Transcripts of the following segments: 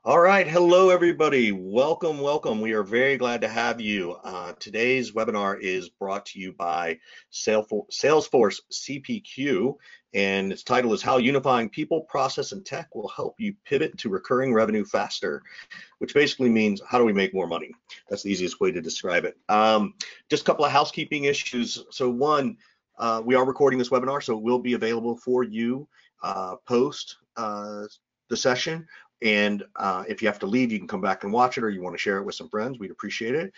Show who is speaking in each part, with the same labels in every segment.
Speaker 1: All right, hello everybody. Welcome, welcome. We are very glad to have you. Today's webinar is brought to you by Salesforce CPQ, and its title is How Unifying People, Process, and Tech Will Help You Pivot to Recurring Revenue Faster, which basically means how do we make more money? That's the easiest way to describe it. Just a couple of housekeeping issues. So one, we are recording this webinar, so it will be available for you post the session. And if you have to leave, you can come back and watch it, or you want to share it with some friends, we'd appreciate it.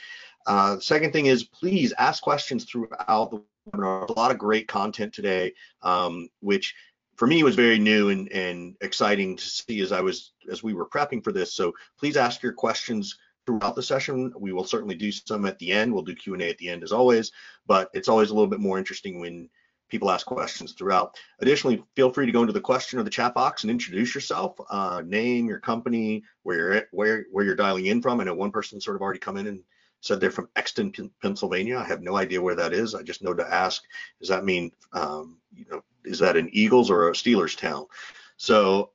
Speaker 1: The second thing is, please ask questions throughout the webinar. A lot of great content today, which for me was very new and exciting to see as we were prepping for this. So please ask your questions throughout the session. We will certainly do some at the end. We'll do Q&A at the end as always, but it's always a little bit more interesting when people ask questions throughout. Additionally, feel free to go into the question or the chat box and introduce yourself, name, your company, where you're dialing in from. I know one person sort of already come in and said they're from Exton, Pennsylvania. I have no idea where that is. I just know to ask, does that mean, is that an Eagles or a Steelers town? So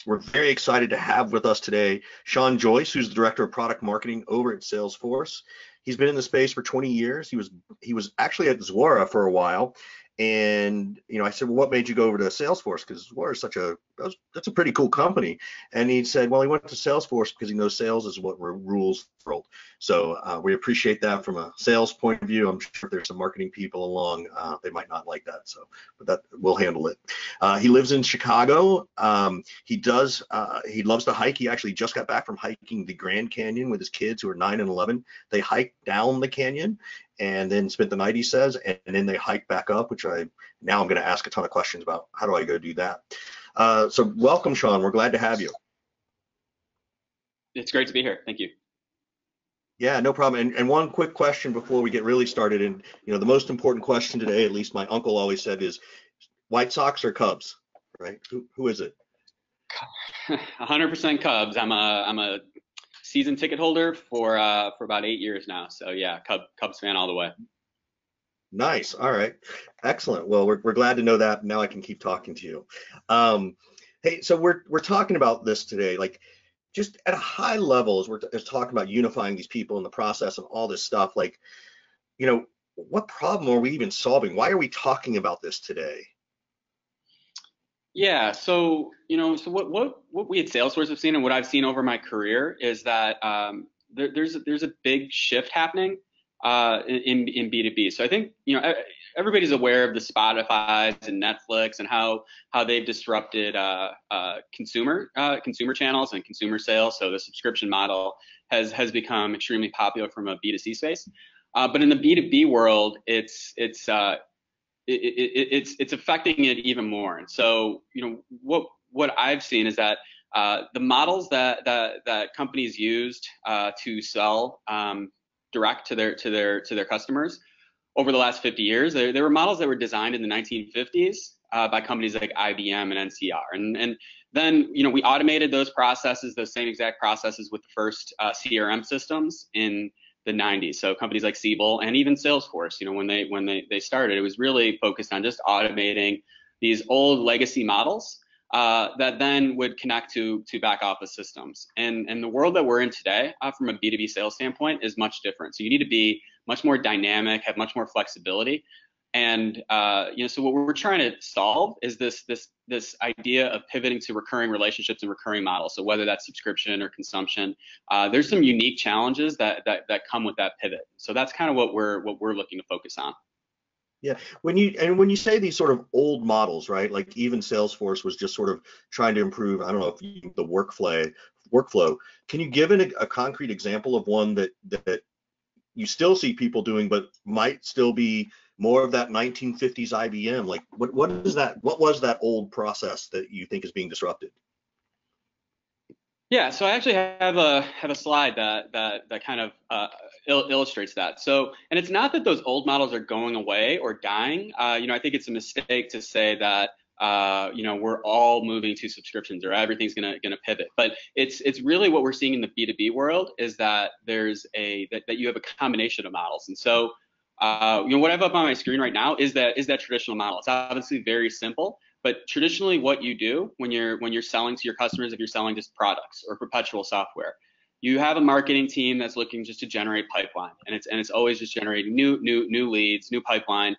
Speaker 1: we're very excited to have with us today Sean Joyce, who's the Director of Product Marketing over at Salesforce. He's been in the space for 20 years. He was actually at Zuora for a while. And I said, well, what made you go over to Salesforce? Because Zuora is that's a pretty cool company. And he said, well, he went to Salesforce because he knows sales is what rules the world. So we appreciate that from a sales point of view. I'm sure if there's some marketing people along, they might not like that. So, but that we'll handle it. He lives in Chicago. He loves to hike. He actually just got back from hiking the Grand Canyon with his kids who are 9 and 11. They hiked down the canyon and then spent the night, he says, and then they hike back up, which now I'm going to ask a ton of questions about how do I go do that. So welcome, Sean. We're glad to have you.
Speaker 2: It's great to be here. Thank you.
Speaker 1: Yeah, no problem. And one quick question before we get really started. And the most important question today, at least my uncle always said, is White Sox or Cubs, right? Who is it?
Speaker 2: 100% Cubs. I'm a season ticket holder for about 8 years now. So yeah, Cubs fan all the way.
Speaker 1: Nice. All right. Excellent. Well, we're glad to know that. Now I can keep talking to you. Hey, so we're talking about this today, like just at a high level, as we're talking about unifying these people in the process and all this stuff. Like, what problem are we even solving? Why are we talking about this today?
Speaker 2: Yeah, so so what we at Salesforce have seen, and what I've seen over my career, is that there's a big shift happening in B2B. So I think everybody's aware of the Spotify's and Netflix and how they've disrupted consumer channels and consumer sales. So the subscription model has become extremely popular from a B2C space. But in the B2B world, it's affecting it even more. And so, what I've seen is that the models that companies used to sell direct to their customers over the last 50 years, they were models that were designed in the 1950s by companies like IBM and NCR. And then, we automated those processes, those same exact processes, with the first CRM systems in the 90s. So companies like Siebel and even Salesforce, when they started, it was really focused on just automating these old legacy models that then would connect to back office systems. And the world that we're in today, from a B2B sales standpoint, is much different. So you need to be much more dynamic, have much more flexibility. And so what we're trying to solve is this idea of pivoting to recurring relationships and recurring models. So whether that's subscription or consumption, there's some unique challenges that come with that pivot. So that's kind of what we're looking to focus on.
Speaker 1: Yeah, when you say these sort of old models, right? Like even Salesforce was just sort of trying to improve, I don't know if the workflow. Can you give a concrete example of one that you still see people doing, but might still be more of that 1950s IBM? Like what is that? What was that old process that you think is being disrupted?
Speaker 2: Yeah, so I actually have a slide that kind of illustrates that. So, and it's not that those old models are going away or dying. I think it's a mistake to say that we're all moving to subscriptions or everything's gonna pivot. But it's really what we're seeing in the B2B world is that there's that you have a combination of models. And so what I have up on my screen right now is that traditional model. It's obviously very simple, But traditionally, what you do when you're selling to your customers, if you're selling just products or perpetual software, you have a marketing team that's looking just to generate pipeline, and it's always just generating new leads, new pipeline,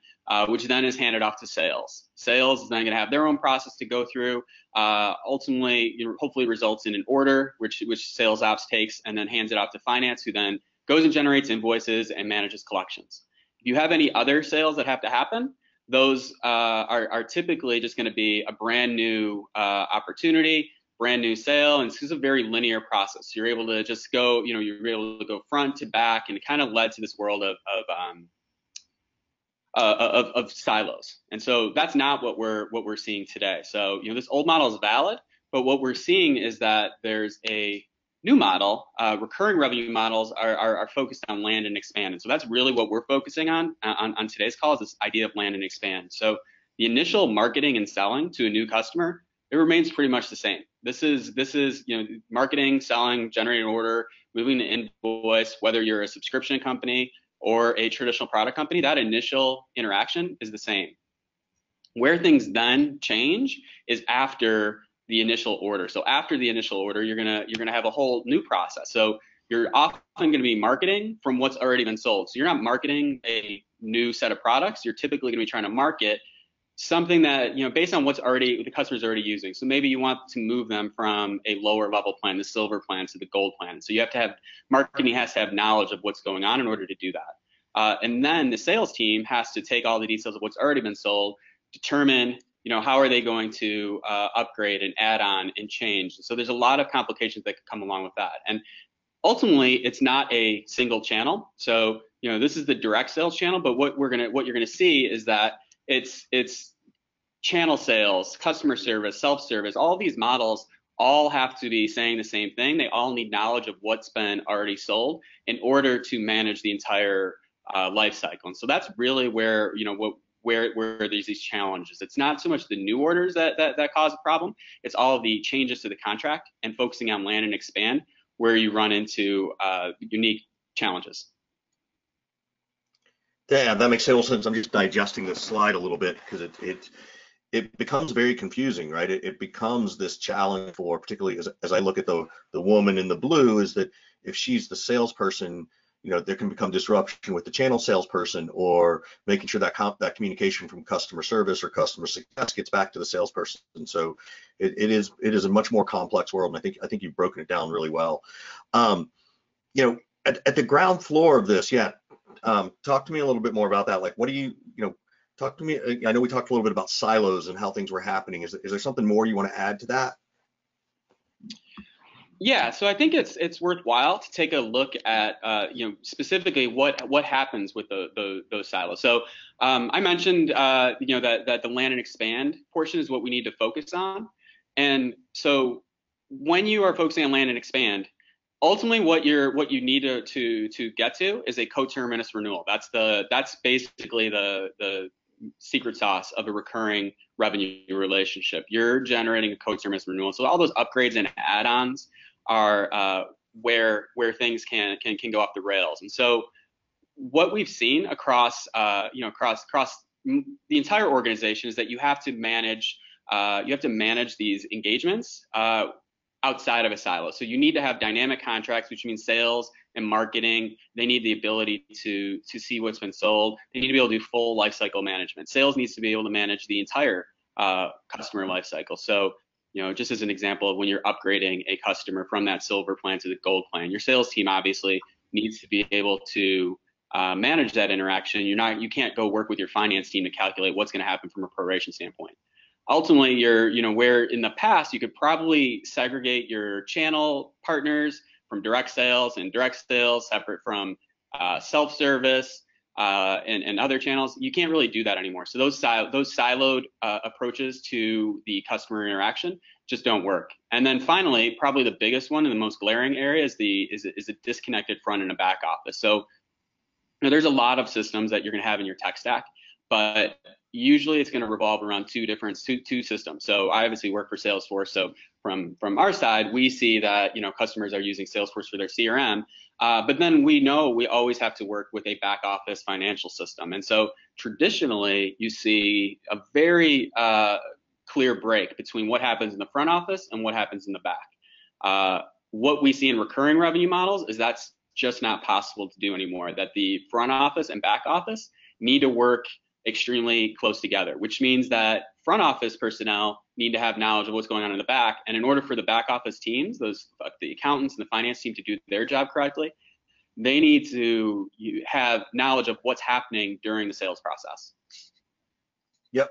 Speaker 2: which then is handed off to sales. Sales is then going to have their own process to go through. Ultimately, hopefully results in an order, which sales ops takes and then hands it off to finance, who then goes and generates invoices and manages collections. If you have any other sales that have to happen, those are typically just going to be a brand new opportunity, brand new sale, and this is a very linear process. You're able to just go, you're able to go front to back, and it kind of led to this world of silos. And so that's not what we're seeing today. So this old model is valid, but what we're seeing is that there's a new model. Recurring revenue models are focused on land and expand. And so that's really what we're focusing on today's call, is this idea of land and expand. So the initial marketing and selling to a new customer, it remains pretty much the same. This is marketing, selling, generating an order, moving an invoice, whether you're a subscription company or a traditional product company, that initial interaction is the same. Where things then change is after the initial order. So after the initial order, you're gonna have a whole new process. So you're often going to be marketing from what's already been sold. So you're not marketing a new set of products. You're typically going to be trying to market something that, based on what's already the customer's already using. So maybe you want to move them from a lower level plan, the silver plan, to the gold plan. So you have to have marketing has to have knowledge of what's going on in order to do that. And then the sales team has to take all the details of what's already been sold, determine, how are they going to upgrade and add on and change. So there's a lot of complications that could come along with that. And ultimately, it's not a single channel. So, this is the direct sales channel, but what you're gonna see is that it's channel sales, customer service, self-service. All these models all have to be saying the same thing. They all need knowledge of what's been already sold in order to manage the entire life cycle. And so that's really where where there's these challenges. It's not so much the new orders that cause a problem. It's all of the changes to the contract and focusing on land and expand, where you run into unique challenges.
Speaker 1: Yeah, that makes total sense. I'm just digesting this slide a little bit because it becomes very confusing, right? It becomes this challenge for, particularly as I look at the woman in the blue, is that if she's the salesperson, there can become disruption with the channel salesperson, or making sure that that communication from customer service or customer success gets back to the salesperson. And so it is a much more complex world, and I think you've broken it down really well. At the ground floor of this, talk to me a little bit more about that. Like, what do you talk to me? I know we talked a little bit about silos and how things were happening. Is there something more you want to add to that?
Speaker 2: Yeah, so I think it's worthwhile to take a look at specifically what happens with those silos. So I mentioned that the land and expand portion is what we need to focus on. And so when you are focusing on land and expand, ultimately what you need to get to is a coterminous renewal. That's basically the secret sauce of a recurring revenue relationship. You're generating a coterminous renewal. So all those upgrades and add-ons are where things can go off the rails. And so what we've seen across the entire organization is that you have to manage these engagements outside of a silo. So you need to have dynamic contracts, which means sales and marketing. They need the ability to see what's been sold. They need to be able to do full lifecycle management. Sales needs to be able to manage the entire customer lifecycle. So, just as an example of when you're upgrading a customer from that silver plan to the gold plan, your sales team obviously needs to be able to manage that interaction. You can't go work with your finance team to calculate what's going to happen from a proration standpoint. Ultimately, where in the past you could probably segregate your channel partners from direct sales, and direct sales separate from self-service and other channels. You can't really do that anymore. So those siloed approaches to the customer interaction just don't work. And then finally, probably the biggest one and the most glaring area is a disconnected front and a back office. So there's a lot of systems that you're going to have in your tech stack, but usually it's going to revolve around two systems. So I obviously work for Salesforce. So from our side, we see that customers are using Salesforce for their CRM, but then we know we always have to work with a back office financial system. And so traditionally, you see a very clear break between what happens in the front office and what happens in the back. What we see in recurring revenue models is that's just not possible to do anymore, that the front office and back office need to work extremely close together, which means that front office personnel need to have knowledge of what's going on in the back. And in order for the back office teams, the accountants and the finance team to do their job correctly, they need to have knowledge of what's happening during the sales process.
Speaker 1: Yep,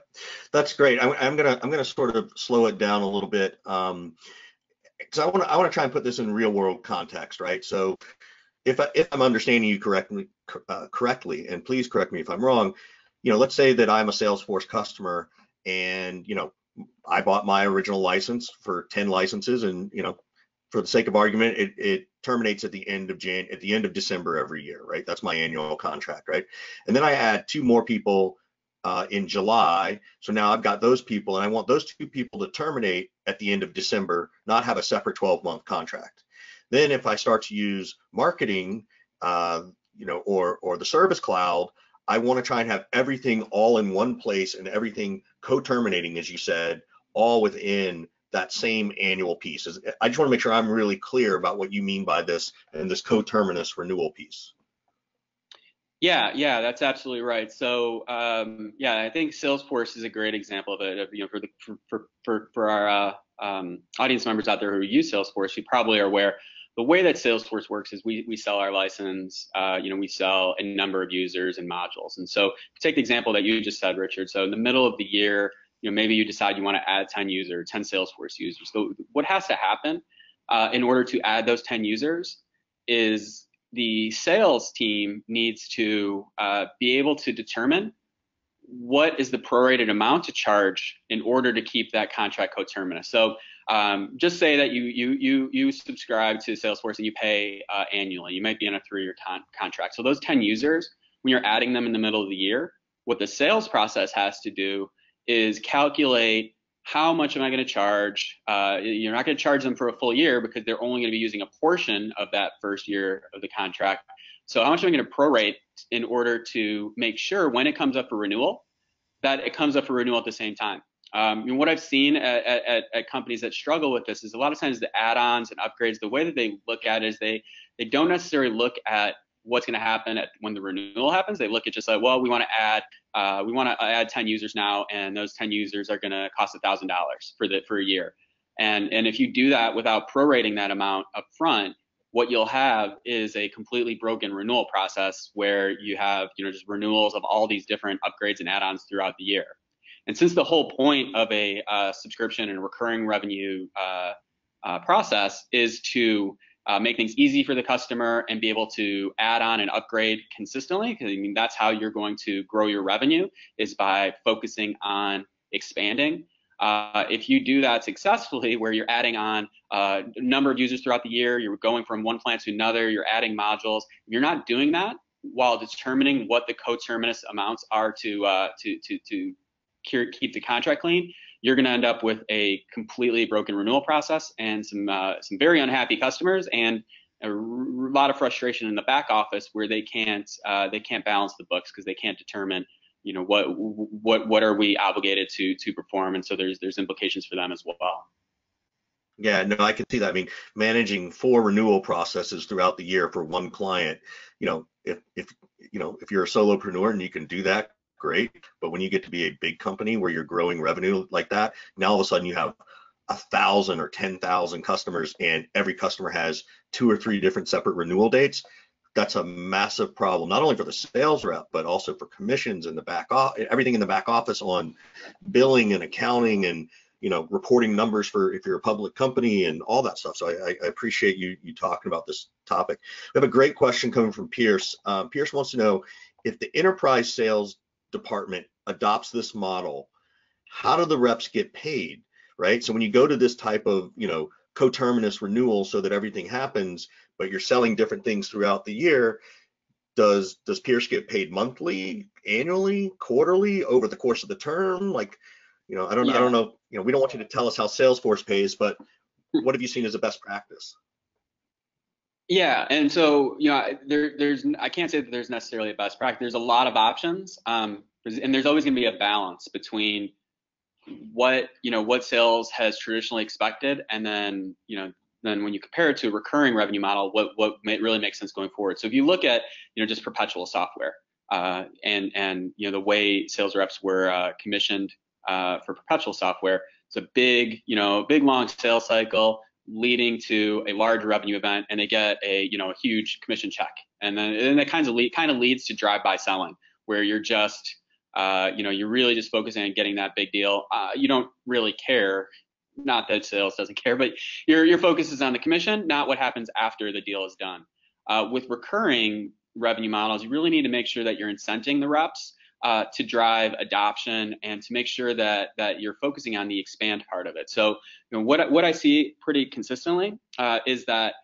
Speaker 1: that's great. I'm gonna sort of slow it down a little bit, because I want to try and put this in real world context, right? So if I'm understanding you correctly, and please correct me if I'm wrong, let's say that I'm a Salesforce customer, and I bought my original license for 10 licenses, and for the sake of argument, it terminates at the end of December every year, right? That's my annual contract, right? And then I add 2 more people in July. So now I've got those people, and I want those 2 people to terminate at the end of December, not have a separate 12-month contract. Then if I start to use marketing, or the service cloud, I want to try and have everything all in one place and everything co-terminating, as you said, all within that same annual piece. I just want to make sure I'm really clear about what you mean by this and this co-terminus renewal piece.
Speaker 2: Yeah, that's absolutely right. So I think Salesforce is a great example of it. For our audience members out there who use Salesforce, you probably are aware the way that Salesforce works is we sell our license. We sell a number of users and modules. And so take the example that you just said, Richard. So in the middle of the year, maybe you decide you want to add 10 Salesforce users. So what has to happen in order to add those 10 users is the sales team needs to be able to determine what is the prorated amount to charge in order to keep that contract coterminous. So just say that you subscribe to Salesforce and you pay annually. You might be on a 3-year contract. So those 10 users, when you're adding them in the middle of the year, what the sales process has to do is calculate how much am I going to charge? You're not going to charge them for a full year because they're only going to be using a portion of that first year of the contract. So how much am I going to prorate in order to make sure when it comes up for renewal, that it comes up for renewal at the same time? What I've seen at companies that struggle with this is a lot of times the add-ons and upgrades, the way that they look at it is they don't necessarily look at what's going to happen when the renewal happens. They look at just like, well, we want to add 10 users now, and those 10 users are going to cost $1,000 for a year. And if you do that without prorating that amount up front, what you'll have is a completely broken renewal process where you have just renewals of all these different upgrades and add-ons throughout the year. And since the whole point of a subscription and recurring revenue process is to make things easy for the customer and be able to add on and upgrade consistently, because that's how you're going to grow your revenue, is by focusing on expanding. If you do that successfully, where you're adding on a number of users throughout the year, you're going from one plan to another, you're adding modules, you're not doing that while determining what the coterminous amounts are to keep the contract clean, you're going to end up with a completely broken renewal process and some very unhappy customers and a lot of frustration in the back office where they can't balance the books because they can't determine what are we obligated to perform, and so there's implications for them as well.
Speaker 1: Yeah, no, I can see that. I mean, managing 4 renewal processes throughout the year for one client, if you're a solopreneur and you can do that, great. But when you get to be a big company where you're growing revenue like that, now all of a sudden you have 1,000 or 10,000 customers, and every customer has 2 or 3 different separate renewal dates. That's a massive problem, not only for the sales rep, but also for commissions in the back office, everything in the back office on billing and accounting and reporting numbers for if you're a public company and all that stuff. So I appreciate you talking about this topic. We have a great question coming from Pierce. Pierce wants to know, if the enterprise sales department adopts this model, how do the reps get paid, right? So when you go to this type of coterminous renewal so that everything happens, but you're selling different things throughout the year, does Pierce get paid monthly, annually, quarterly, over the course of the term? I don't know, we don't want you to tell us how Salesforce pays, but what have you seen as a best practice?
Speaker 2: Yeah, and so there's I can't say that there's necessarily a best practice. There's a lot of options, and there's always going to be a balance between what sales has traditionally expected, and then then when you compare it to a recurring revenue model, what really makes sense going forward. So if you look at just perpetual software, and the way sales reps were commissioned for perpetual software, it's a big long sales cycle leading to a large revenue event, and they get a huge commission check, and that kind of leads to drive-by selling, where you're just you're really just focusing on getting that big deal. You don't really care. Not that sales doesn't care, but your focus is on the commission, not what happens after the deal is done. With recurring revenue models, you really need to make sure that you're incenting the reps to drive adoption, and to make sure that you're focusing on the expand part of it. So what I see pretty consistently is that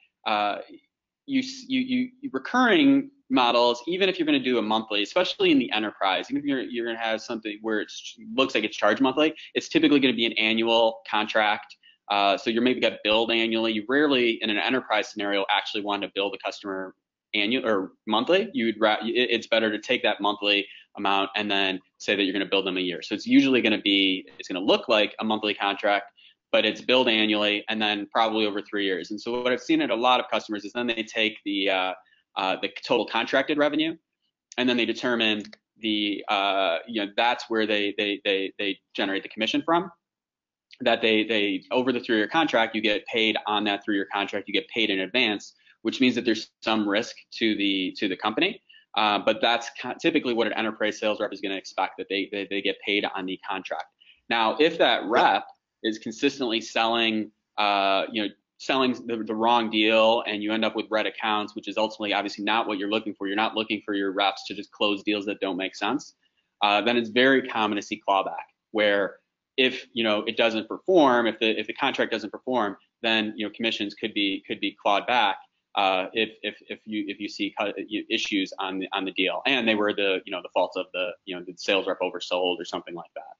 Speaker 2: you recurring models, even if you're going to do a monthly, especially in the enterprise, even if you're going to have something where it looks like it's charged monthly, it's typically going to be an annual contract. So you're maybe got billed annually. You rarely, in an enterprise scenario, actually want to bill the customer annual or monthly. It's better to take that monthly amount and then say that you're going to bill them a year. So it's usually going to look like a monthly contract, but it's billed annually and then probably over 3 years. And so what I've seen at a lot of customers is then they take the total contracted revenue, and then they determine that's where they generate the commission from. That they over the 3-year contract, you get paid on that 3-year contract, you get paid in advance, which means that there's some risk to the company. But that's typically what an enterprise sales rep is going to expect, that they get paid on the contract. Now, if that rep is consistently selling the wrong deal, and you end up with red accounts, which is ultimately obviously not what you're looking for. You're not looking for your reps to just close deals that don't make sense. Then it's very common to see clawback, where if it doesn't perform, if the contract doesn't perform, then commissions could be clawed back if you see issues on the deal, and they were the faults of the sales rep oversold or something like that.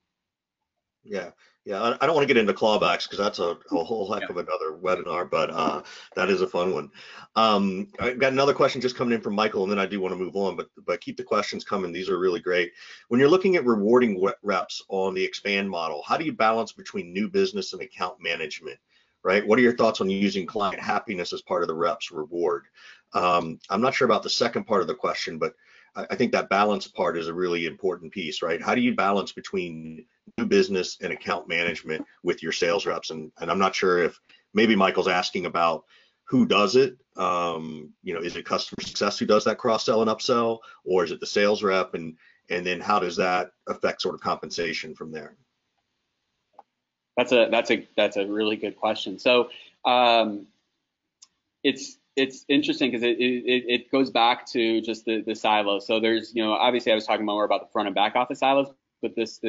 Speaker 1: Yeah. I don't want to get into clawbacks because that's a whole heck of another webinar, but that is a fun one. I've got another question just coming in from Michael, and then I do want to move on, but keep the questions coming. These are really great. When you're looking at rewarding reps on the expand model, how do you balance between new business and account management? Right? What are your thoughts on using client happiness as part of the rep's reward? I'm not sure about the second part of the question, but I think that balance part is a really important piece, right? How do you balance between new business and account management with your sales reps? And I'm not sure if maybe Michael's asking about who does it. Is it customer success who does that cross-sell and upsell, or is it the sales rep? And then how does that affect sort of compensation from there?
Speaker 2: That's a really good question. So it's interesting because it goes back to just the silos. So there's obviously I was talking more about the front and back office silos, but this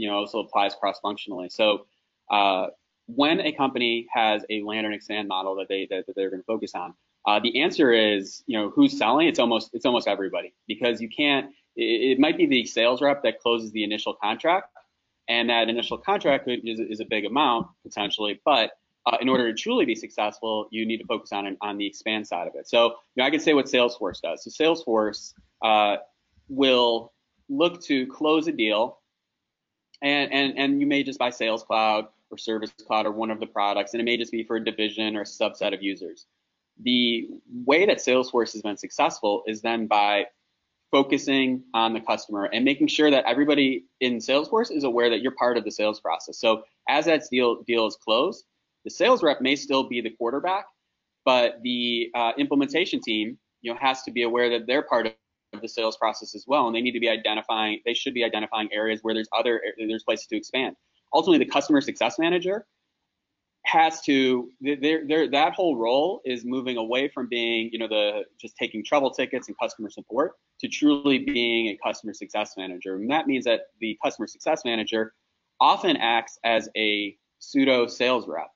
Speaker 2: also applies cross-functionally. So when a company has a land and expand model that they're going to focus on, the answer is who's selling. It's almost everybody, because you can't. It might be the sales rep that closes the initial contract, and that initial contract is a big amount potentially, but in order to truly be successful, you need to focus on the expand side of it. So I can say what Salesforce does. So Salesforce will look to close a deal, and you may just buy Sales Cloud or Service Cloud or one of the products, and it may just be for a division or a subset of users. The way that Salesforce has been successful is then by focusing on the customer and making sure that everybody in Salesforce is aware that you're part of the sales process. So as that deal is closed, the sales rep may still be the quarterback, but the implementation team, has to be aware that they're part of the sales process as well, and they should be identifying areas where there's places to expand. Ultimately, the customer success manager has to, that whole role is moving away from being, just taking trouble tickets and customer support to truly being a customer success manager. And that means that the customer success manager often acts as a pseudo sales rep.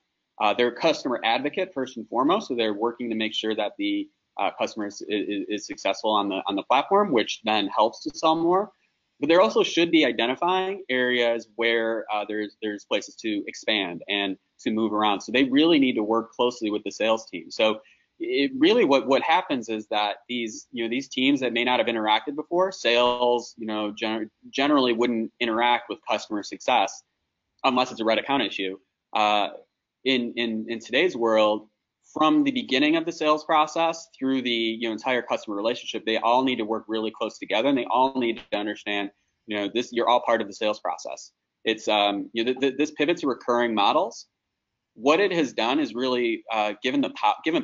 Speaker 2: They're a customer advocate first and foremost, so they're working to make sure that the customer is successful on the platform, which then helps to sell more. But there also should be identifying areas where there's places to expand and to move around. So they really need to work closely with the sales team. So it really what happens is that these teams that may not have interacted before, sales generally wouldn't interact with customer success. unless it's a red account issue. In today's world, from the beginning of the sales process through the entire customer relationship, they all need to work really close together, and they all need to understand this. You're all part of the sales process. It's this pivot to recurring models. What it has done is really given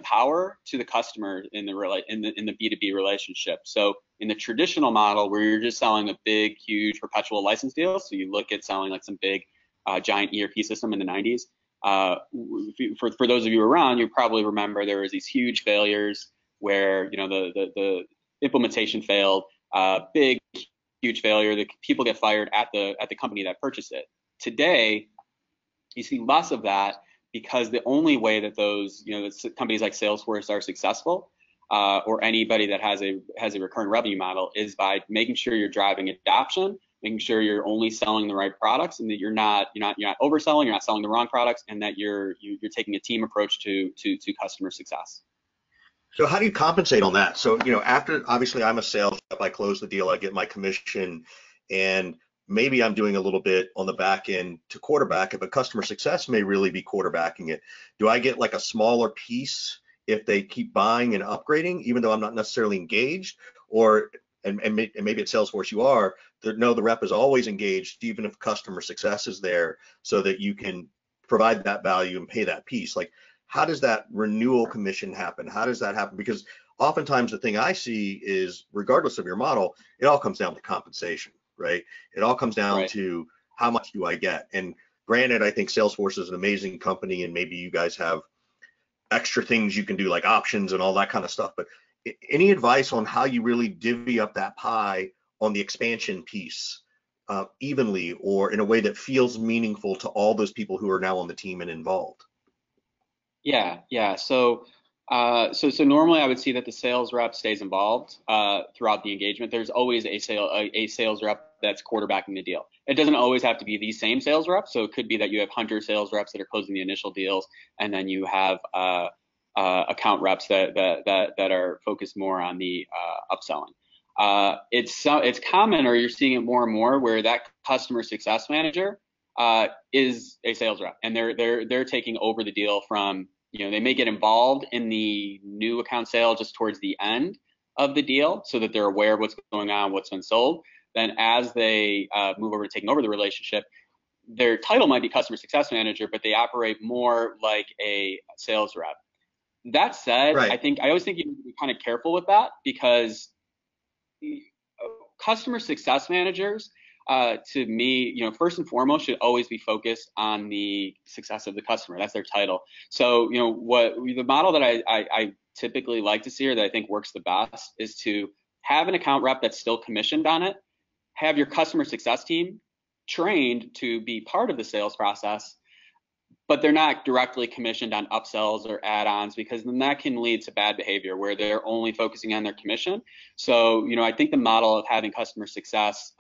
Speaker 2: power to the customer in the B2B relationship. So in the traditional model, where you're just selling a big, huge perpetual license deal, so you look at selling like some big giant ERP system in the 90s. For those of you around, you probably remember there was these huge failures where the implementation failed, big, huge failure. The people get fired at the company that purchased it. Today, you see less of that, because the only way that those companies like Salesforce are successful, or anybody that has a recurring revenue model, is by making sure you're driving adoption, making sure you're only selling the right products, and that you're not overselling, you're not selling the wrong products, and that you're taking a team approach to customer success.
Speaker 1: So how do you compensate on that? So, after, obviously I'm a sales rep, I close the deal, I get my commission, and maybe I'm doing a little bit on the back end to quarterback it, but customer success may really be quarterbacking it. Do I get like a smaller piece if they keep buying and upgrading, even though I'm not necessarily engaged? Or, and maybe at Salesforce you are, no, the rep is always engaged, even if customer success is there, so that you can provide that value and pay that piece. Like, how does that renewal commission happen? How does that happen? Because oftentimes the thing I see is, regardless of your model, it all comes down to compensation, right? It all comes down to how much do I get? And granted, I think Salesforce is an amazing company, and maybe you guys have extra things you can do, like options and all that kind of stuff. But any advice on how you really divvy up that pie on the expansion piece evenly, or in a way that feels meaningful to all those people who are now on the team and involved?
Speaker 2: Yeah. So normally I would see that the sales rep stays involved throughout the engagement. There's always a sales rep that's quarterbacking the deal. It doesn't always have to be the same sales rep. So it could be that you have hunter sales reps that are closing the initial deals, and then you have account reps that are focused more on the upselling. It's common, or you're seeing it more and more, where that customer success manager is a sales rep, and they're taking over the deal from, they may get involved in the new account sale just towards the end of the deal, so that they're aware of what's going on, what's been sold. Then as they move over to taking over the relationship, their title might be customer success manager, but they operate more like a sales rep. That said,
Speaker 1: Right.
Speaker 2: I always think you need to be kind of careful with that, because customer success managers, to me, first and foremost, should always be focused on the success of the customer. That's their title. So, what the model that I typically like to see, or that I think works the best, is to have an account rep that's still commissioned on it, have your customer success team trained to be part of the sales process, but they're not directly commissioned on upsells or add-ons, because then that can lead to bad behavior where they're only focusing on their commission. So, I think the model of having customer success,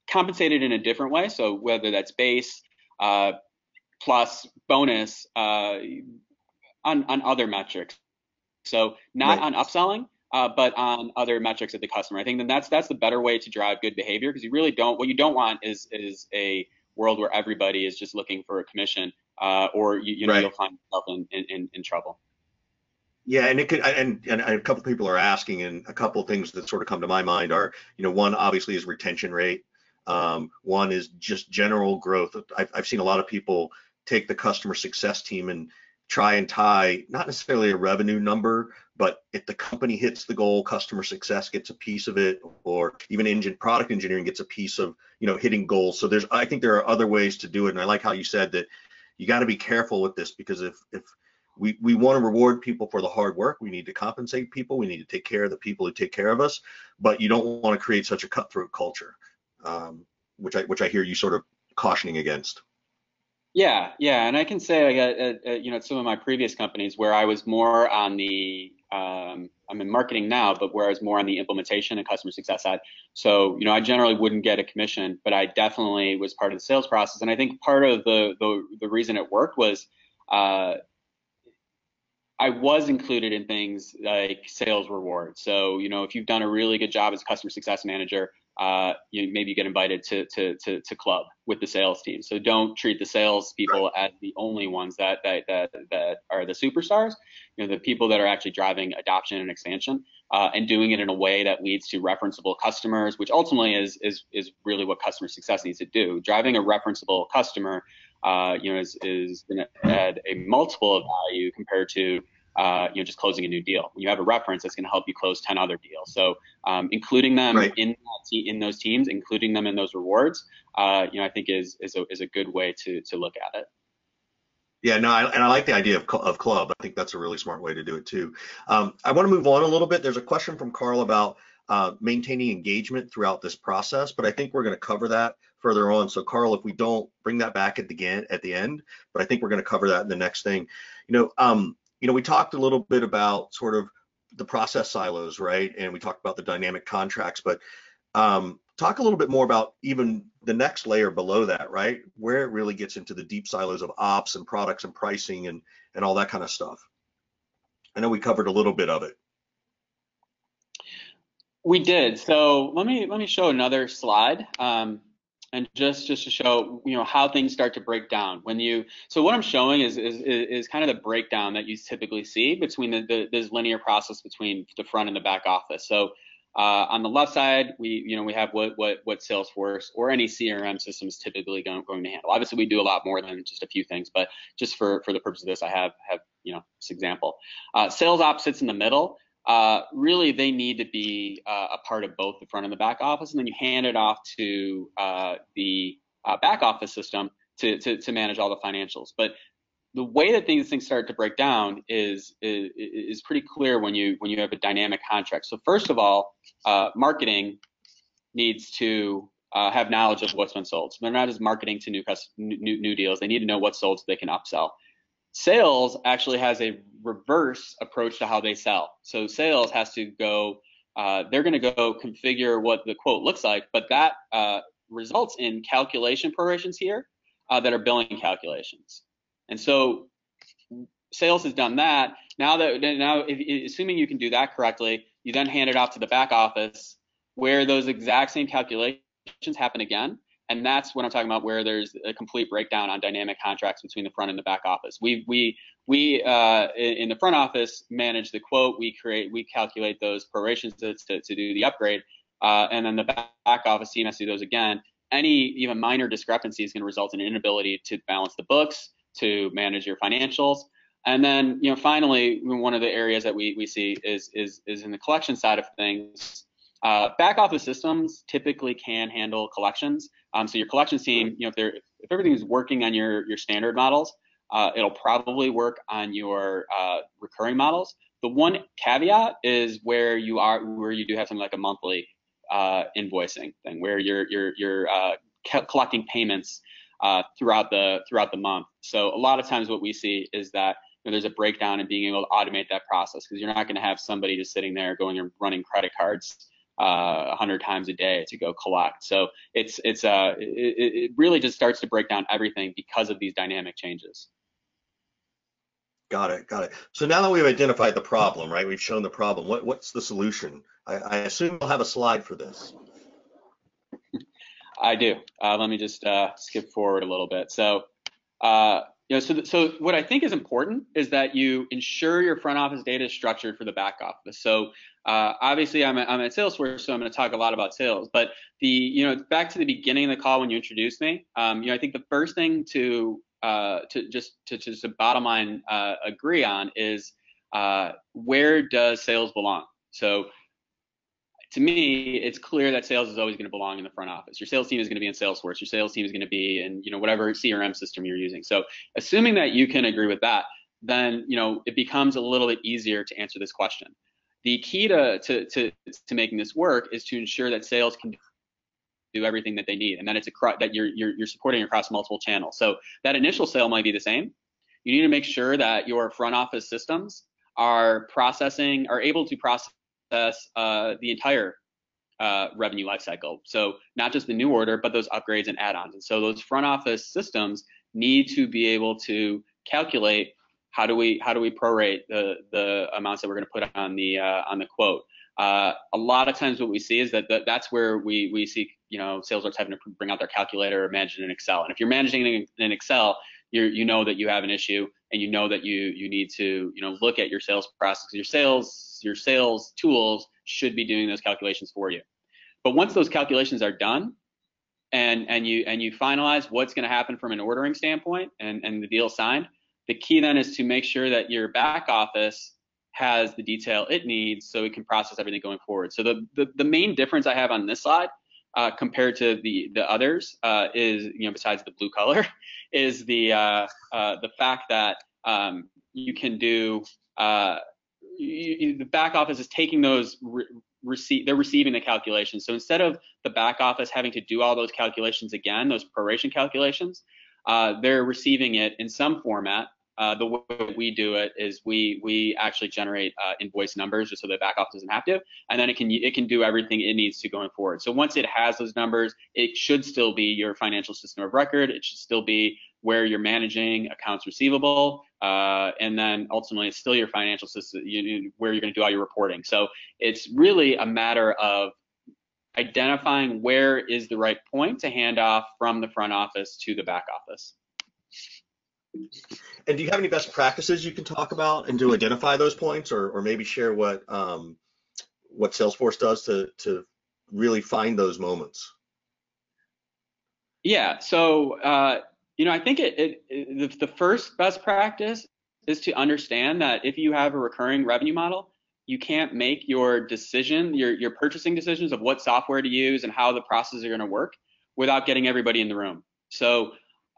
Speaker 2: compensated in a different way. So whether that's base plus bonus on other metrics. So not on upselling, but on other metrics of the customer. I think then that's the better way to drive good behavior, because what you don't want is a world where everybody is just looking for a commission, or you'll find yourself in trouble.
Speaker 1: Yeah, and it could, and a couple of people are asking, and a couple of things that sort of come to my mind are, one obviously is retention rate. One is just general growth. I've seen a lot of people take the customer success team and try and tie not necessarily a revenue number, but if the company hits the goal, customer success gets a piece of it, or even product engineering gets a piece of, hitting goals. So I think there are other ways to do it. And I like how you said that you got to be careful with this, because if we want to reward people for the hard work, we need to compensate people, we need to take care of the people who take care of us, but you don't want to create such a cutthroat culture, which I hear you sort of cautioning against.
Speaker 2: Yeah, and I can say, at some of my previous companies where I was more on the, I'm in marketing now, but where I was more on the implementation and customer success side. So, I generally wouldn't get a commission, but I definitely was part of the sales process. And I think part of the reason it worked was I was included in things like sales rewards. So, if you've done a really good job as a customer success manager, maybe get invited to club with the sales team. So don't treat the sales people as the only ones that are the superstars. The people that are actually driving adoption and expansion, and doing it in a way that leads to referenceable customers, which ultimately is really what customer success needs to do. Driving a referenceable customer, is going to add a multiple of value compared to just closing a new deal. When you have a reference, that's going to help you close 10 other deals. So including them in those teams, including them in those rewards, I think is a good way to look at it.
Speaker 1: Yeah, no, and I like the idea of club. I think that's a really smart way to do it too. I want to move on a little bit. There's a question from Carl about maintaining engagement throughout this process, but I think we're going to cover that further on. So Carl, if we don't bring that back at the end, but I think we're going to cover that in the next thing. We talked a little bit about sort of the process silos, right? And we talked about the dynamic contracts, but talk a little bit more about even the next layer below that, right? Where it really gets into the deep silos of ops and products and pricing and all that kind of stuff. I know we covered a little bit of it.
Speaker 2: We did. So let me show another slide. And just to show how things start to break down so what I'm showing is kind of the breakdown that you typically see between this linear process between the front and the back office. So on the left side, we have what Salesforce or any CRM system is typically going to handle. Obviously, we do a lot more than just a few things, but just for the purpose of this, I have this example. Sales ops sits in the middle. Really, they need to be a part of both the front and the back office, and then you hand it off to the back office system to manage all the financials. But the way that these things start to break down is pretty clear when you have a dynamic contract. So first of all, marketing needs to have knowledge of what's been sold. So they're not just marketing to new deals. They need to know what's sold so they can upsell. Sales actually has a reverse approach to how they sell. So sales has to go, they're going to go configure what the quote looks like, but that results in calculation prorations here that are billing calculations. And so sales has done that. Now, assuming you can do that correctly, you then hand it off to the back office where those exact same calculations happen again. And that's what I'm talking about, where there's a complete breakdown on dynamic contracts between the front and the back office. We in the front office manage the quote. We calculate those prorations to do the upgrade, and then the back office team has to do those again. Any even minor discrepancy is going to result in an inability to balance the books, to manage your financials. And then finally, one of the areas that we see is in the collection side of things. Back office systems typically can handle collections. So your collections team, if everything's working on your standard models, it'll probably work on your recurring models. The one caveat is where you do have something like a monthly invoicing thing, where you're collecting payments throughout the month. So a lot of times what we see is that there's a breakdown in being able to automate that process, because you're not going to have somebody just sitting there going and running credit cards 100 times a day to go collect. So it really just starts to break down everything because of these dynamic changes.
Speaker 1: Got it. So now that we've identified the problem, right? We've shown the problem. What's the solution? I assume you'll have a slide for this.
Speaker 2: I do. Let me just skip forward a little bit. So so what I think is important is that you ensure your front office data is structured for the back office. So obviously I'm at Salesforce, so I'm going to talk a lot about sales. But back to the beginning of the call when you introduced me, I think the first thing to bottom line agree on is where does sales belong? So to me, it's clear that sales is always going to belong in the front office. Your sales team is going to be in Salesforce. Your sales team is going to be in whatever CRM system you're using. So assuming that you can agree with that, then it becomes a little bit easier to answer this question. The key to making this work is to ensure that sales can do everything that they need, and that that you're supporting across multiple channels. So that initial sale might be the same. You need to make sure that your front office systems are able to process the entire revenue lifecycle. So not just the new order, but those upgrades and add-ons. And so those front office systems need to be able to calculate how do we prorate the amounts that we're going to put on the quote. A lot of times what we see is that's where we see, sales reps having to bring out their calculator or manage it in Excel. And if you're managing it in Excel, you know that you have an issue, and you know that you need to, look at your sales process. Your sales tools should be doing those calculations for you. But once those calculations are done, and you finalize what's going to happen from an ordering standpoint, and the deal signed, the key then is to make sure that your back office has the detail it needs so it can process everything going forward. So the main difference I have on this slide compared to the others is, besides the blue color, is the fact that you can do the back office is taking those they're receiving the calculations. So instead of the back office having to do all those calculations again, those proration calculations, they're receiving it in some format. The way we do it is we actually generate invoice numbers just so the back office doesn't have to, and then it can do everything it needs to going forward. So once it has those numbers, it should still be your financial system of record. It should still be where you're managing accounts receivable, and then ultimately it's still your financial system where you're going to do all your reporting. So it's really a matter of identifying where is the right point to hand off from the front office to the back office.
Speaker 1: And do you have any best practices you can talk about and to identify those points, or maybe share what Salesforce does to really find those moments?
Speaker 2: Yeah. So I think the first best practice is to understand that if you have a recurring revenue model, you can't make your purchasing decisions of what software to use and how the processes are going to work without getting everybody in the room. So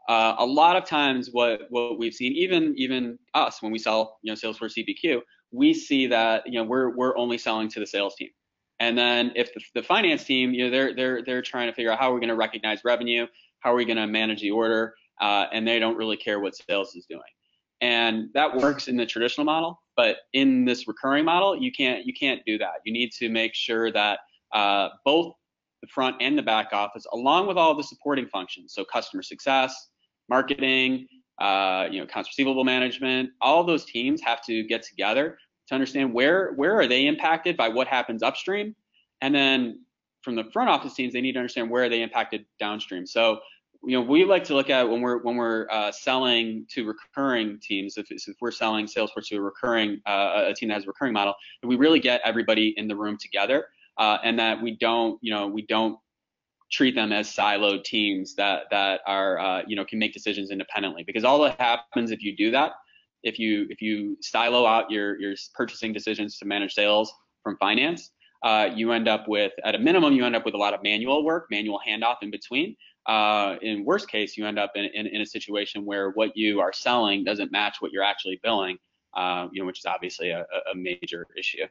Speaker 2: a lot of times what we've seen, even us, when we sell, Salesforce CPQ, we see that, we're only selling to the sales team. And then if the finance team, they're trying to figure out how we're going to recognize revenue, how are we going to manage the order, and they don't really care what sales is doing. And that works in the traditional model, but in this recurring model, you can't do that. You need to make sure that both the front and the back office, along with all the supporting functions, so customer success, marketing, accounts receivable management, all of those teams have to get together to understand where are they impacted by what happens upstream, and then from the front office teams, they need to understand where are they impacted downstream. So we like to look at when we're selling to recurring teams, if we're selling Salesforce to a team that has a recurring model, that we really get everybody in the room together, and that we don't treat them as siloed teams that are can make decisions independently. Because all that happens if you do that, if you silo out your purchasing decisions to manage sales from finance, you end up with, at a minimum, a lot of manual work, manual handoff in between. In worst case, you end up in a situation where what you are selling doesn't match what you're actually billing, which is obviously a major issue.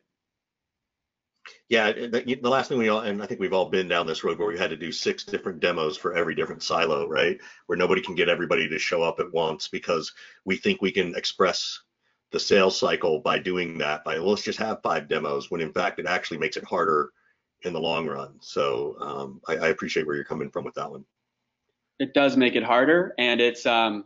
Speaker 1: Yeah, the last thing and I think we've all been down this road where we had to do 6 different demos for every different silo, right? Where nobody can get everybody to show up at once because we think we can express the sales cycle by doing that, let's just have 5 demos, when in fact it actually makes it harder in the long run. So I appreciate where you're coming from with that one.
Speaker 2: It does make it harder, and it's so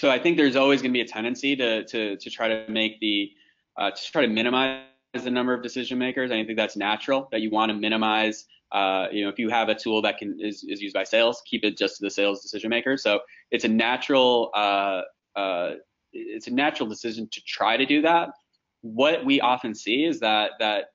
Speaker 2: I think there's always going to be a tendency to try to make to minimize the number of decision makers. I think that's natural, that you want to minimize. If you have a tool that is used by sales, keep it just to the sales decision makers. So it's a natural decision to try to do that. What we often see is that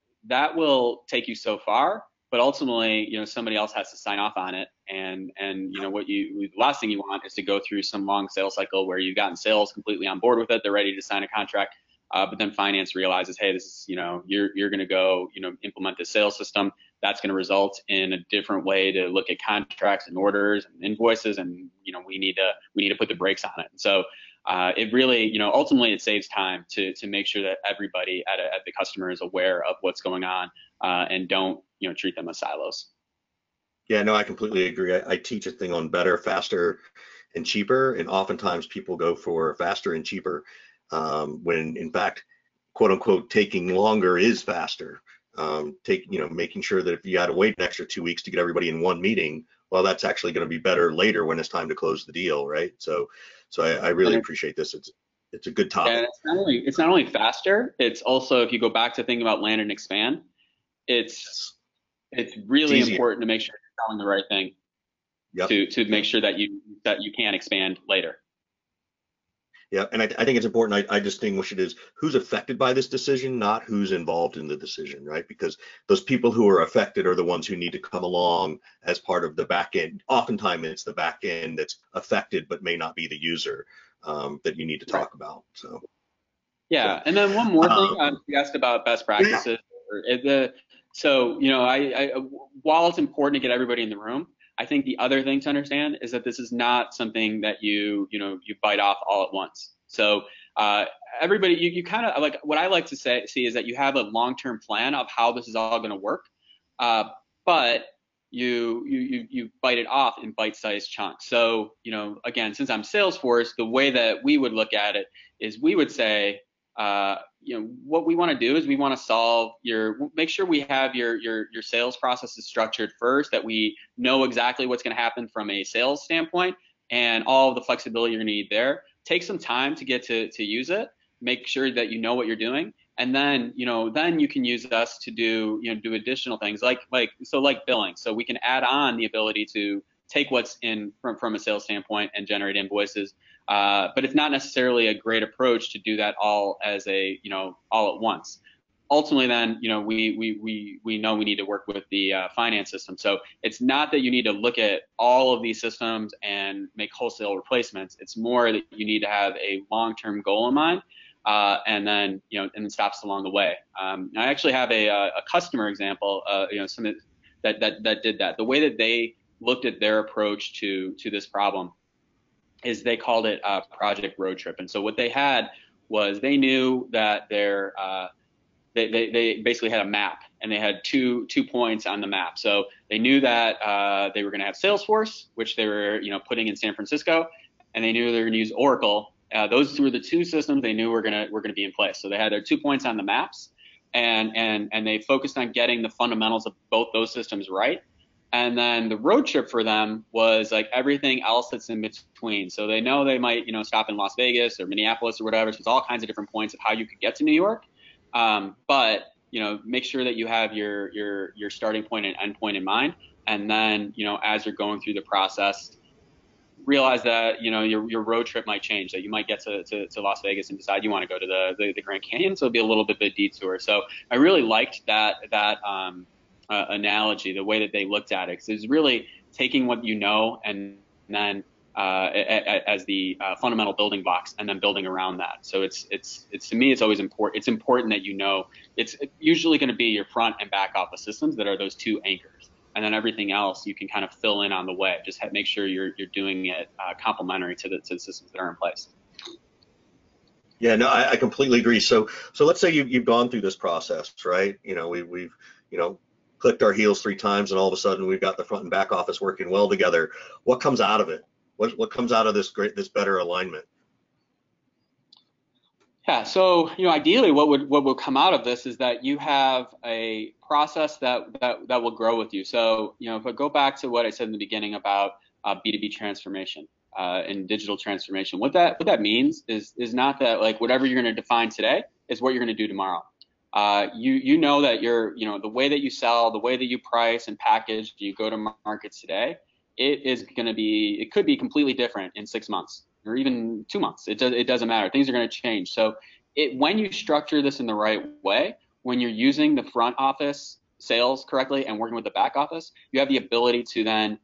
Speaker 2: will take you so far, but ultimately, somebody else has to sign off on it. And the last thing you want is to go through some long sales cycle where you've gotten sales completely on board with it. They're ready to sign a contract. But then finance realizes, hey, this is, you're going to go, implement the sales system. That's going to result in a different way to look at contracts and orders and invoices. And, we need to put the brakes on it. And so it really, ultimately it saves time to make sure that everybody at the customer is aware of what's going on, and don't, treat them as silos.
Speaker 1: Yeah, no, I completely agree. I teach a thing on better, faster, and cheaper. And oftentimes people go for faster and cheaper, when in fact, quote unquote, taking longer is faster. Making sure that if you had to wait an extra 2 weeks to get everybody in one meeting, well, that's actually going to be better later when it's time to close the deal, right? So I really appreciate this. It's a good
Speaker 2: And
Speaker 1: topic.
Speaker 2: it's not only faster, it's also, if you go back to thinking about land and expand, it's
Speaker 1: Yes.
Speaker 2: it's
Speaker 1: It's
Speaker 2: really
Speaker 1: easier.
Speaker 2: important to make sure you're selling the right thing
Speaker 1: Yep.
Speaker 2: to make
Speaker 1: Yep.
Speaker 2: sure that you can expand later.
Speaker 1: Yeah, and I think it's important. I distinguish it as who's affected by this decision, not who's involved in the decision, right? Because those people who are affected are the ones who need to come along as part of the back end. Oftentimes, it's the back end that's affected, but may not be the user that you need to
Speaker 2: Right.
Speaker 1: talk about. So
Speaker 2: Yeah, and then one more thing,
Speaker 1: um,
Speaker 2: you asked about best
Speaker 1: yeah,
Speaker 2: practices. So, while it's important to get everybody in the room, I think the other thing to understand is that this is not something that you bite off all at once. So, uh, everybody, you kind of like, what I like to see is that you have a long-term plan of how this is all going to work, uh, but you bite it off in bite-sized chunks. So, again, since I'm Salesforce, the way that we would look at it is we would say, what we want to do is we want to make sure we have your sales processes structured first, that we know exactly what's going to happen from a sales standpoint and all of the flexibility you're going to need there. Take some time to get to use it. Make sure that you know what you're doing, and then you can use us to do additional things like billing. So we can add on the ability to take what's in from a sales standpoint and generate invoices. But it's not necessarily a great approach to do that all all at once. Ultimately, then, we know we need to work with the finance system. So it's not that you need to look at all of these systems and make wholesale replacements. It's more that you need to have a long-term goal in mind, and then stops along the way. I actually have a customer example, some that did that. The way that they looked at their approach to this problem is they called it Project Road Trip. And so what they had was, they knew that they basically had a map, and they had two points on the map. So they knew that they were going to have Salesforce, which they were putting in San Francisco, and they knew they were going to use Oracle. Those were the two systems they knew were going to be in place. So they had their 2 points on the maps, and they focused on getting the fundamentals of both those systems right. And then the road trip for them was like everything else that's in between. So they know they might, stop in Las Vegas or Minneapolis or whatever. So there's all kinds of different points of how you could get to New York. But make sure that you have your starting point and end point in mind. And then, as you're going through the process, realize that, your road trip might change, that you might get to Las Vegas and decide you want to go to the Grand Canyon. So it'll be a little bit of a detour. So I really liked that analogy, the way that they looked at it, because it's really taking what and then as the fundamental building blocks, and then building around that. So it's to me, it's always important. It's important that it's usually going to be your front and back office systems that are those two anchors, and then everything else you can kind of fill in on the way. Just make sure you're doing it complementary to the systems that are in place.
Speaker 1: yeah, no, I completely agree. So let's say you've gone through this process, right? We've clicked our heels 3 times, and all of a sudden we've got the front and back office working well together. What comes out of it? What comes out of this better alignment?
Speaker 2: Yeah, so ideally, what would come out of this is that you have a process that will grow with you. So if I go back to what I said in the beginning about B2B transformation and digital transformation, what that means is not that, like, whatever you're going to define today is what you're going to do tomorrow. You know that the way that you sell, the way that you price and package, you go to markets today, it could be completely different in 6 months or even 2 months. It doesn't matter. Things are going to change. So when you structure this in the right way, when you're using the front office sales correctly and working with the back office, you have the ability to then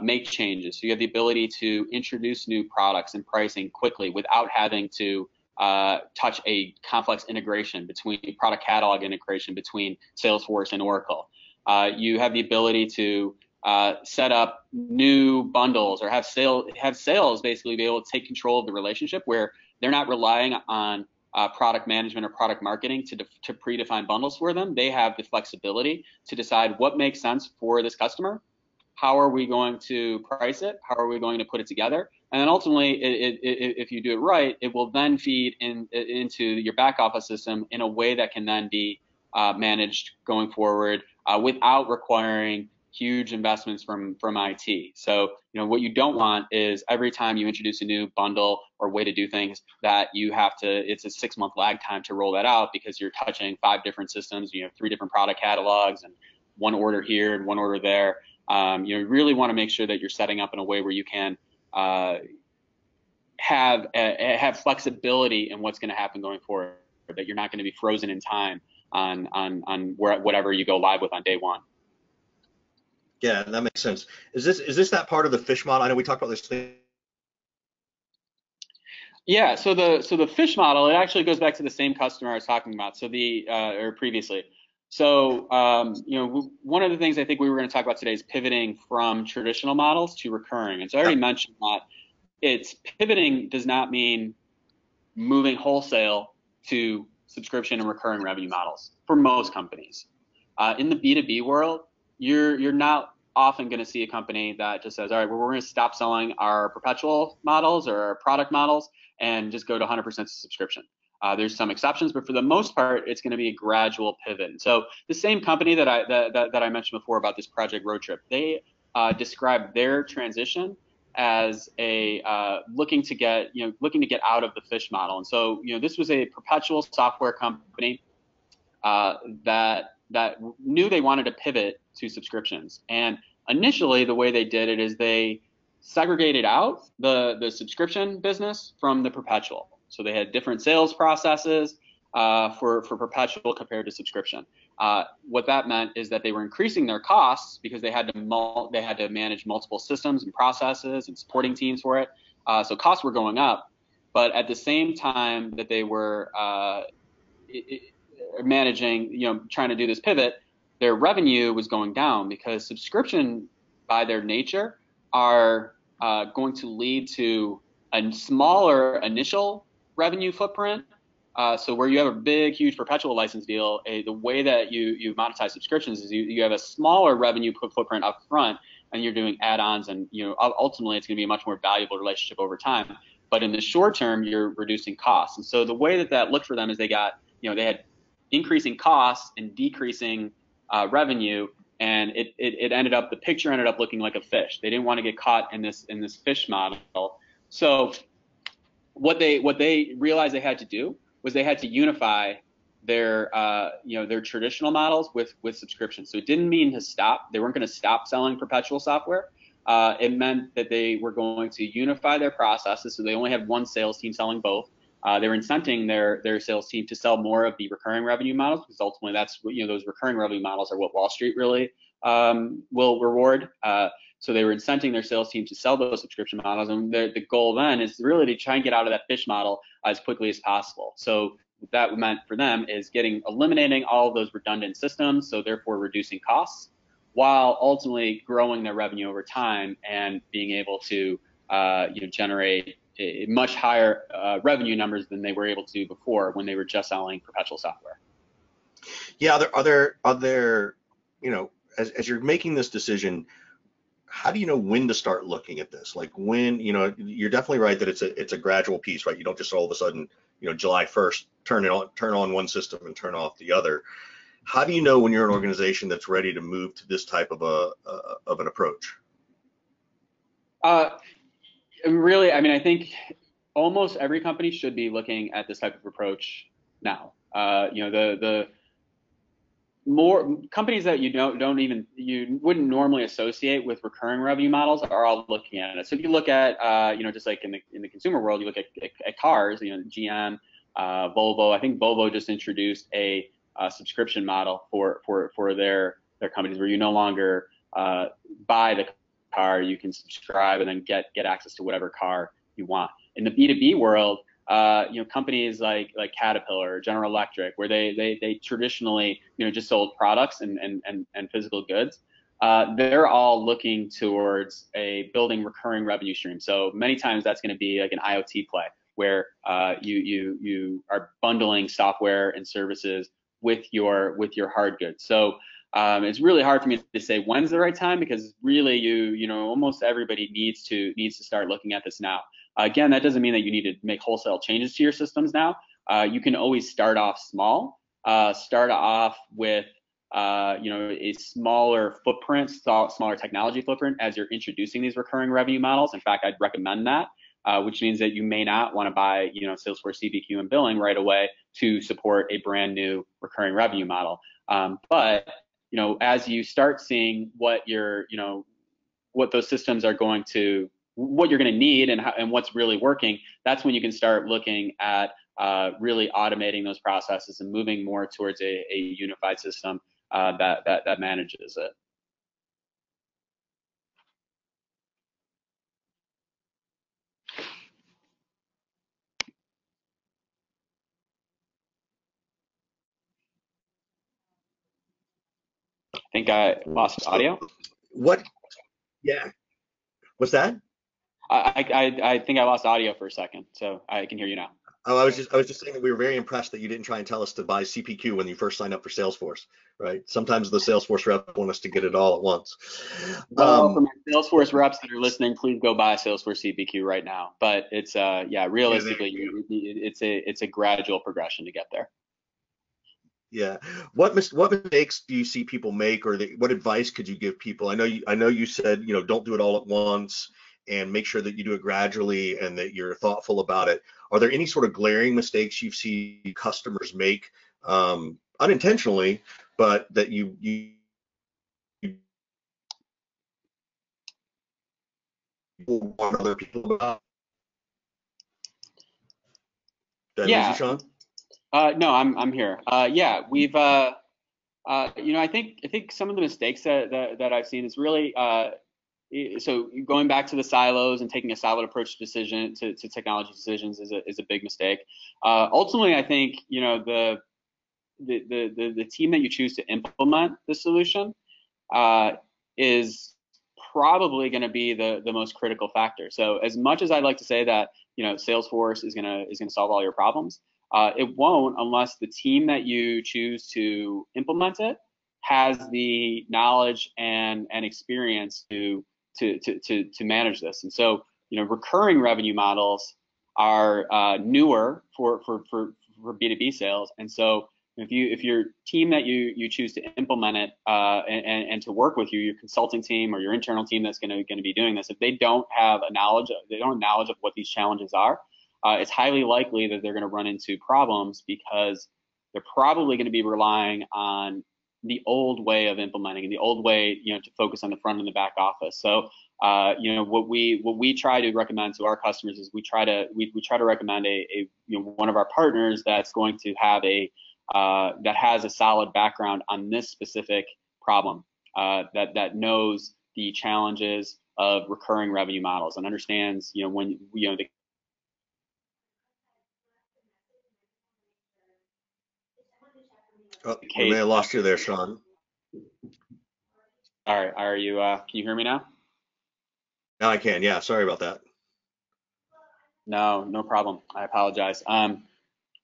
Speaker 2: make changes. So you have the ability to introduce new products and pricing quickly without having to touch a complex integration between product catalog integration between Salesforce and Oracle. You have the ability to set up new bundles, or have sales basically be able to take control of the relationship, where they're not relying on product management or product marketing to predefine bundles for them. They have the flexibility to decide what makes sense for this customer. How are we going to price it? How are we going to put it together? And then ultimately, if you do it right, it will then feed into your back office system in a way that can then be managed going forward without requiring huge investments from IT. So, what you don't want is every time you introduce a new bundle or way to do things that it's a 6-month lag time to roll that out because you're touching 5 different systems, 3 different product catalogs and 1 order here and 1 order there. You really want to make sure that you're setting up in a way where you can have flexibility in what's going to happen going forward, that you're not going to be frozen in time on whatever you go live with on day 1.
Speaker 1: Yeah, that makes sense. Is this that part of the fish model? I know we talked about this thing.
Speaker 2: Yeah, so the fish model, it actually goes back to the same customer I was talking about. So or previously. So one of the things I think we were going to talk about today is pivoting from traditional models to recurring. And so I already mentioned that it's pivoting does not mean moving wholesale to subscription and recurring revenue models for most companies. In the B2B world, you're not often going to see a company that just says, all right, well, we're going to stop selling our perpetual models or our product models and just go to 100% subscription. There's some exceptions, but for the most part, it's going to be a gradual pivot. And so the same company that I mentioned before about this Project Road Trip, they described their transition as a looking to get out of the fish model. And so this was a perpetual software company that knew they wanted to pivot to subscriptions. And initially, the way they did it is they segregated out the subscription business from the perpetual. So they had different sales processes for perpetual compared to subscription. What that meant is that they were increasing their costs because they had to manage multiple systems and processes and supporting teams for it. So costs were going up, but at the same time that they were managing, trying to do this pivot, their revenue was going down because subscription, by their nature, are going to lead to a smaller initial revenue footprint. So where you have a big, huge perpetual license deal, the way that you monetize subscriptions is you have a smaller revenue footprint up front, and you're doing add-ons, and ultimately it's going to be a much more valuable relationship over time. But in the short term, you're reducing costs. And so the way that looked for them is they had increasing costs and decreasing revenue, and the picture ended up looking like a fish. They didn't want to get caught in this fish model. So what they realized they had to do was they had to unify their traditional models with subscriptions. So it didn't mean to stop. They weren't going to stop selling perpetual software. It meant that they were going to unify their processes. So they only had one sales team selling both. They were incenting their sales team to sell more of the recurring revenue models, because ultimately that's those recurring revenue models are what Wall Street really will reward. So they were incenting their sales team to sell those subscription models, and the goal then is really to try and get out of that fish model as quickly as possible. So what that meant for them is eliminating all of those redundant systems, so therefore reducing costs, while ultimately growing their revenue over time and being able to generate much higher revenue numbers than they were able to before when they were just selling perpetual software.
Speaker 1: Yeah, are there as you're making this decision, how do you know when to start looking at this? Like when, you're definitely right that it's a gradual piece, right? You don't just all of a sudden, July 1st turn on one system and turn off the other. How do you know when you're an organization that's ready to move to this type of an approach?
Speaker 2: Really, I think almost every company should be looking at this type of approach now. The more companies that you wouldn't normally associate with recurring revenue models are all looking at it. So if you look at just like in the consumer world, you look at cars, GM, Volvo. I think Volvo just introduced a subscription model for their companies, where you no longer buy the car, you can subscribe and then get access to whatever car you want. In the B2B world, companies like Caterpillar or General Electric, where they traditionally just sold products and physical goods, they're all looking towards building recurring revenue stream. So many times that's going to be like an IoT play, where you are bundling software and services with your hard goods. So it's really hard for me to say when's the right time, because really almost everybody needs to start looking at this now. Again, that doesn't mean that you need to make wholesale changes to your systems now. You can always start off small. Start off with a smaller footprint, smaller technology footprint as you're introducing these recurring revenue models. In fact, I'd recommend that, which means that you may not want to buy, Salesforce CPQ and billing right away to support a brand new recurring revenue model. But as you start seeing what those systems are going to, what you're going to need and what's really working, that's when you can start looking at really automating those processes and moving more towards a unified system that manages it. I think I lost audio.
Speaker 1: What? Yeah. What's that?
Speaker 2: I think I lost audio for a second, so I can hear you now.
Speaker 1: Oh, I was just saying that we were very impressed that you didn't try and tell us to buy CPQ when you first signed up for Salesforce, right? Sometimes the Salesforce reps want us to get it all at once.
Speaker 2: Well, for my Salesforce reps that are listening, please go buy Salesforce CPQ right now. But it's realistically, it's a gradual progression to get there.
Speaker 1: Yeah. What mistakes do you see people make, or what advice could you give people? I know you said, don't do it all at once and make sure that you do it gradually and that you're thoughtful about it. Are there any sort of glaring mistakes you've seen customers make unintentionally, but that you warn other people about? Did I lose you, Sean?
Speaker 2: No, I'm here. Yeah, we've I think some of the mistakes that I've seen is really so going back to the silos and taking a siloed approach to technology decisions is a big mistake. Ultimately, I think the team that you choose to implement the solution is probably going to be the most critical factor. So as much as I'd like to say that Salesforce is gonna solve all your problems, it won't unless the team that you choose to implement it has the knowledge and experience to manage this. And so, recurring revenue models are newer for B2B sales. And so if your team that you choose to implement it and to work with you, your consulting team or your internal team that's going to be doing this, if they don't have knowledge of what these challenges are, it's highly likely that they're going to run into problems because they're probably going to be relying on the old way of implementing and the old way, to focus on the front and the back office. So, what we try to recommend to our customers is we try to recommend one of our partners that's going to have that has a solid background on this specific problem, that knows the challenges of recurring revenue models and understands, when the
Speaker 1: Oh, we may have lost you there, Sean.
Speaker 2: All right, are you? Can you hear me now?
Speaker 1: Now I can. Yeah, sorry about that.
Speaker 2: No problem. I apologize.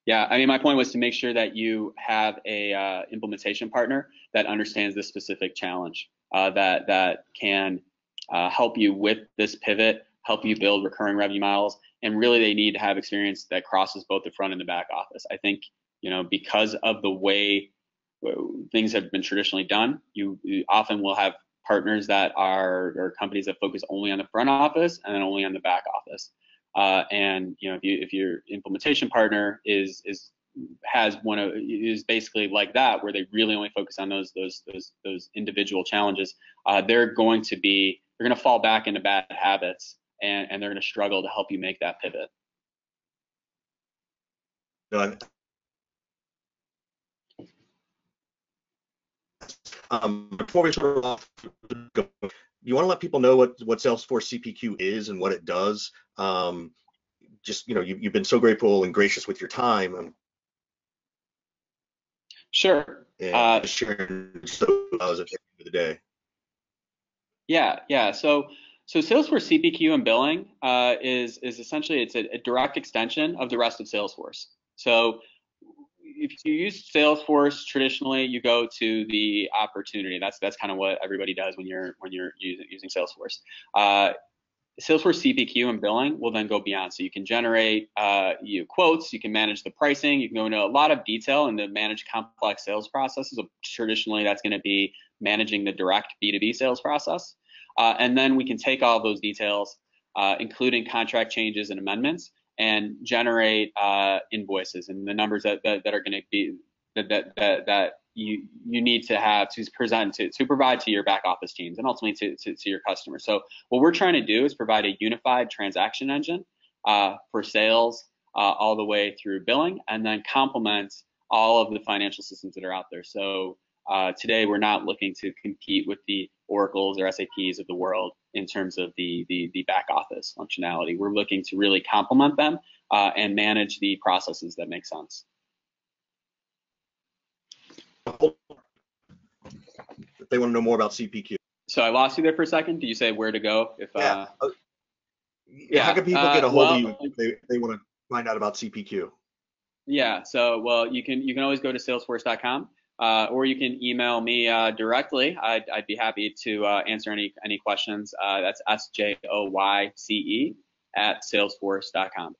Speaker 2: Yeah, I mean, my point was to make sure that you have a implementation partner that understands this specific challenge, that can help you with this pivot, help you build recurring revenue models, and really they need to have experience that crosses both the front and the back office. I think, because of the way things have been traditionally done, you often will have partners that or companies that focus only on the front office and then only on the back office. And if your implementation partner is basically like that, where they really only focus on those individual challenges, they're going to fall back into bad habits, and they're going to struggle to help you make that pivot.
Speaker 1: Before we sort of off, you want to let people know what Salesforce CPQ is and what it does. Just you've been so grateful and gracious with your time.
Speaker 2: Sure.
Speaker 1: And sharing so at the end of the day.
Speaker 2: Yeah. So Salesforce CPQ and billing is essentially it's a direct extension of the rest of Salesforce. So if you use Salesforce traditionally, you go to the opportunity. That's kind of what everybody does when you're using Salesforce. Salesforce CPQ and billing will then go beyond. So you can generate quotes, you can manage the pricing, you can go into a lot of detail and to manage complex sales processes. So traditionally, that's going to be managing the direct B2B sales process. And then we can take all of those details, including contract changes and amendments, and generate invoices and the numbers that are going to be that you need to have to present to provide to your back office teams and ultimately to your customers. So what we're trying to do is provide a unified transaction engine for sales all the way through billing, and then complement all of the financial systems that are out there. So today we're not looking to compete with the Oracles or SAPs of the world in terms of the back office functionality. We're looking to really complement them and manage the processes that make sense.
Speaker 1: If they want to know more about CPQ.
Speaker 2: So I lost you there for a second. Did you say where to go? If
Speaker 1: yeah.
Speaker 2: Yeah.
Speaker 1: How can people get a hold of you if they want to find out about CPQ?
Speaker 2: Yeah. So well, you can always go to salesforce.com. Or you can email me directly. I'd be happy to answer any questions. That's SJOYCE@salesforce.com.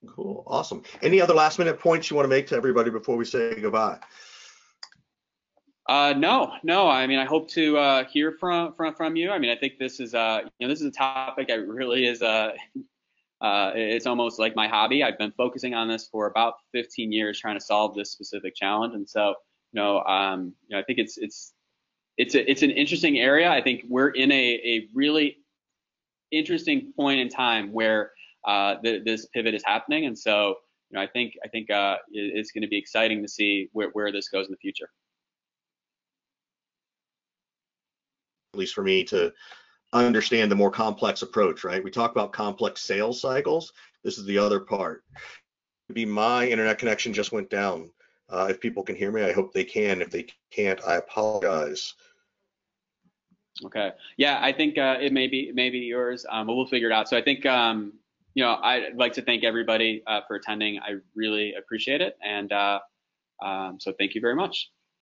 Speaker 1: Cool, awesome. Any other last minute points you want to make to everybody before we say goodbye?
Speaker 2: No. I mean, I hope to hear from you. I mean, I think this is this is a topic that really is it's almost like my hobby. I've been focusing on this for about 15 years, trying to solve this specific challenge. And so, I think it's an interesting area. I think we're in a really interesting point in time where this pivot is happening. And so, I think it's going to be exciting to see where this goes in the future.
Speaker 1: At least for me to understand the more complex approach, right? We talk about complex sales cycles. This is the other part. Maybe my internet connection just went down. If people can hear me, I hope they can. If they can't, I apologize.
Speaker 2: Okay. Yeah, I think it may be yours, but we'll figure it out. So I think I'd like to thank everybody for attending. I really appreciate it, and so thank you very much.